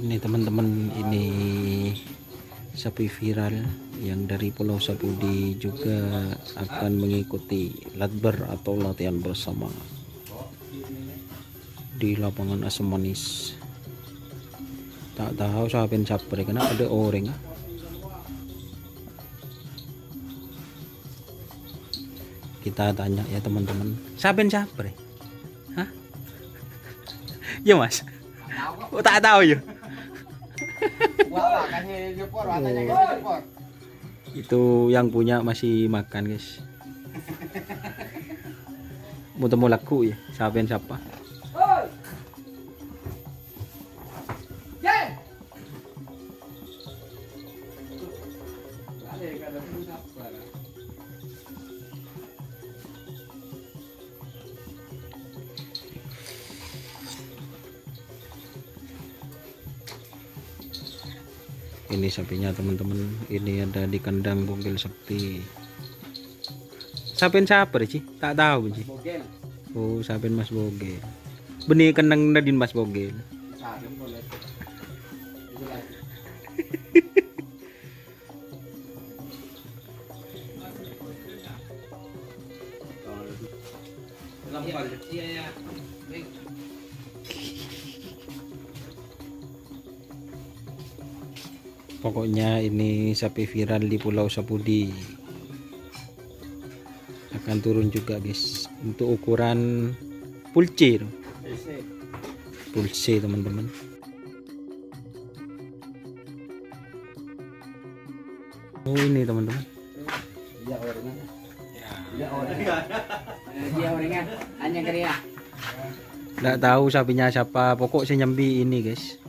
Ini teman-teman, ini sapi viral yang dari Pulau Sapudi juga akan mengikuti latber atau latihan bersama di lapangan Asemanis. Tak tahu siapa karena ada orang. Kita tanya ya teman-teman, siapa? Hah? Ya mas? Oh, tak tahu ya. Itu yang punya masih makan guys. Mau temu laku ya, siapa? Ini sapinya teman-teman, ini ada di kandang bogel sapi. Sapin siapa sih? Tak tahu sih. Oh, sapin Mas Bogel. Benih kandang Nadine Mas Bogel. Pokoknya ini sapi viral di Pulau Sapudi. Akan turun juga guys untuk ukuran full C teman-teman. Oh ini teman-teman. Nggak tahu sapinya siapa, pokok saya nyambi ini guys.